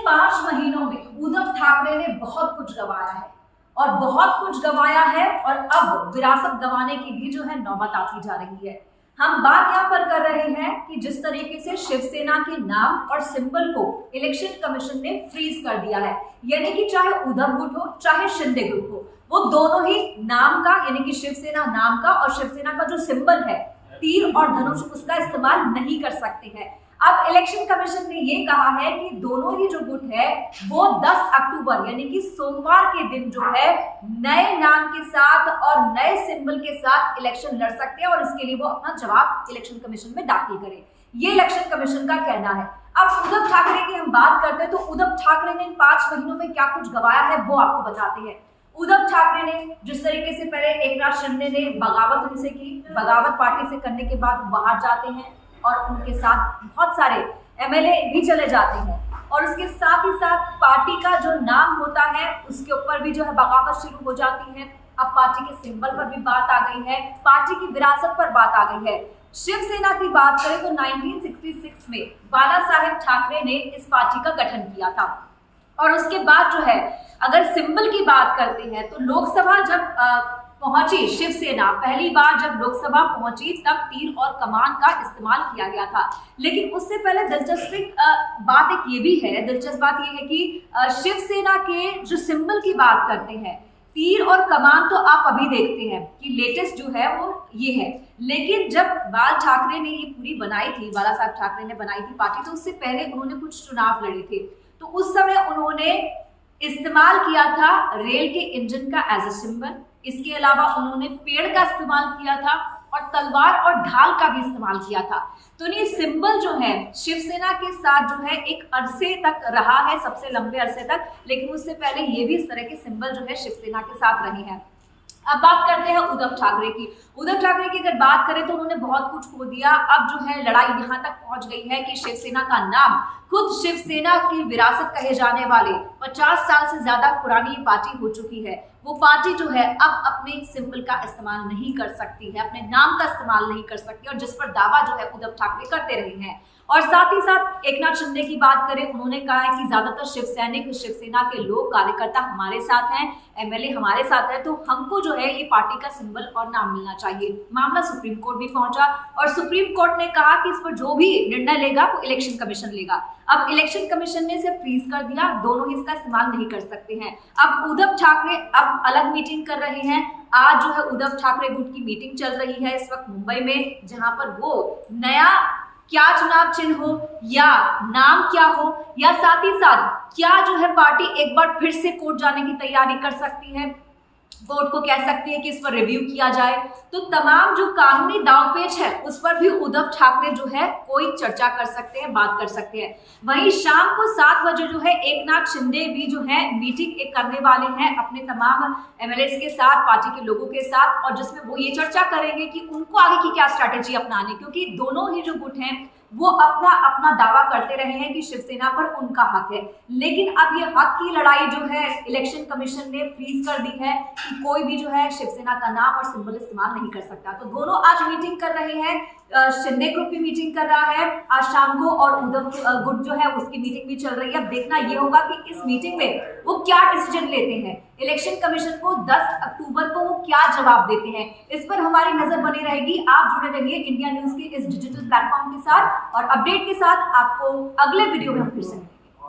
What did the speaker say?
5 महीनों में उद्धव ठाकरे ने बहुत कुछ गंवाया है और बहुत कुछ गंवाया है और अब विरासत गंवाने की भी जो है नौबत आती जा रही है। हम बात यहाँ पर कर रहे हैं कि जिस तरीके से शिवसेना के नाम और सिंबल को इलेक्शन कमीशन ने फ्रीज कर दिया है, यानी कि चाहे उद्धव गुट हो चाहे शिंदे गुट हो, वो दोनों ही नाम का यानी कि शिवसेना नाम का और शिवसेना का जो सिंबल है तीर और धनुष, उसका इस्तेमाल नहीं कर सकते हैं। अब इलेक्शन कमीशन ने ये कहा है कि दोनों ही जो गुट है वो 10 अक्टूबर यानी कि सोमवार के दिन जो है नए नाम के साथ और नए सिंबल के साथ इलेक्शन लड़ सकते हैं और इसके लिए वो अपना जवाब इलेक्शन कमीशन में दाखिल करें। ये इलेक्शन कमीशन का कहना है। अब उद्धव ठाकरे की हम बात करते हैं तो उद्धव ठाकरे ने इन 5 महीनों में क्या कुछ गंवाया है वो आपको बताते हैं। उद्धव ठाकरे ने जिस तरीके से पहले एकनाथ शिंदे ने बगावत उनसे की, बगावत पार्टी से करने के बाद बाहर जाते हैं और उनके साथ बहुत सारे एमएलए भी चले जाते हैं और उसके साथ ही साथ पार्टी का जो नाम होता है उसके ऊपर भी जो है बगावत शुरू हो जाती है। अब पार्टी के सिंबल पर भी बात आ गई है, पार्टी की विरासत पर बात आ गई है। शिवसेना की बात करें तो 1966 में बाला साहेब ठाकरे ने इस पार्टी का गठन किया था और उसके बाद जो है अगर सिंबल की बात करते हैं तो लोकसभा जब पहुंची शिवसेना, पहली बार जब लोकसभा पहुंची तब तीर और कमान का इस्तेमाल किया गया था। लेकिन उससे पहले दिलचस्प बात एक ये भी है, दिलचस्प बात ये है कि शिवसेना के जो सिंबल की बात करते हैं तीर और कमान तो आप अभी देखते हैं कि लेटेस्ट जो है वो ये है, लेकिन जब बाल ठाकरे ने ये पूरी बनाई थी, बाला साहब ठाकरे ने बनाई थी पार्टी, तो उससे पहले उन्होंने कुछ चुनाव लड़े थे तो उस समय उन्होंने इस्तेमाल किया था रेल के इंजन का एज ए सिंबल। इसके अलावा उन्होंने पेड़ का इस्तेमाल किया था और तलवार और ढाल का भी इस्तेमाल किया था। तो ये सिंबल जो है शिवसेना के साथ जो है एक अरसे तक रहा है, सबसे लंबे अरसे तक, लेकिन उससे पहले ये भी इस तरह के सिंबल जो है शिवसेना के साथ रहे हैं। अब बात करते हैं उद्धव ठाकरे की। उद्धव ठाकरे की अगर बात करें तो उन्होंने बहुत कुछ खो दिया। अब जो है लड़ाई यहाँ तक पहुंच गई है कि शिवसेना का नाम, खुद शिवसेना की विरासत कहे जाने वाले 50 साल से ज्यादा पुरानी पार्टी हो चुकी है, वो पार्टी जो है अब अपने सिंबल का इस्तेमाल नहीं कर सकती है, अपने नाम का इस्तेमाल नहीं कर सकती और जिस पर दावा जो है उद्धव ठाकरे करते रहे हैं। और साथ ही साथ एकनाथ शिंदे की बात करें, उन्होंने कहा है कि ज्यादातर शिव सैनिक, शिवसेना के लोग, कार्यकर्ता हमारे साथ हैं, एमएलए हमारे साथ है, तो हमको जो है ये पार्टी का सिंबल और नाम मिलना चाहिए। मामला सुप्रीम कोर्ट भी पहुंचा और सुप्रीम कोर्ट ने कहा कि इस पर जो भी निर्णय लेगा वो इलेक्शन कमीशन लेगा। अब इलेक्शन कमीशन ने इसे फ्रीज कर दिया, दोनों ही इसका इस्तेमाल नहीं कर सकते हैं। अब उद्धव ठाकरे अब अलग मीटिंग कर रहे हैं। आज जो है उद्धव ठाकरे गुट की मीटिंग चल रही है इस वक्त मुंबई में, जहां पर वो नया क्या चुनाव चिन्ह हो या नाम क्या हो या साथ ही साथ क्या जो है पार्टी एक बार फिर से कोर्ट जाने की तैयारी कर सकती है, कोर्ट को कह सकती है कि इस पर रिव्यू किया जाए। तो तमाम जो कानूनी दांवपेच है उस पर भी उद्धव ठाकरे जो है कोई चर्चा कर सकते हैं, बात कर सकते हैं। वहीं शाम को 7 बजे जो है एकनाथ शिंदे भी जो है मीटिंग एक करने वाले हैं अपने तमाम एमएलए के साथ, पार्टी के लोगों के साथ, और जिसमें वो ये चर्चा करेंगे कि उनको आगे की क्या स्ट्रैटेजी अपनानी, क्योंकि दोनों ही जो गुट हैं वो अपना अपना दावा करते रहे हैं कि शिवसेना पर उनका हक है। लेकिन अब ये हक की लड़ाई जो है इलेक्शन कमीशन ने फ्रीज कर दी है कि कोई भी जो है शिवसेना का नाम और सिंबल इस्तेमाल नहीं कर सकता। तो दोनों आज मीटिंग कर रहे हैं, शिंदे ग्रुप भी मीटिंग कर रहा है आज शाम को और उद्धव गुट जो है उसकी मीटिंग भी चल रही है। अब देखना ये होगा कि इस मीटिंग में वो क्या डिसीजन लेते हैं, इलेक्शन कमीशन को 10 अक्टूबर को वो क्या जवाब देते हैं, इस पर हमारी नजर बनी रहेगी। आप जुड़े रहिए इंडिया न्यूज के इस डिजिटल प्लेटफॉर्म के साथ और अपडेट के साथ। आपको अगले वीडियो में हम फिर से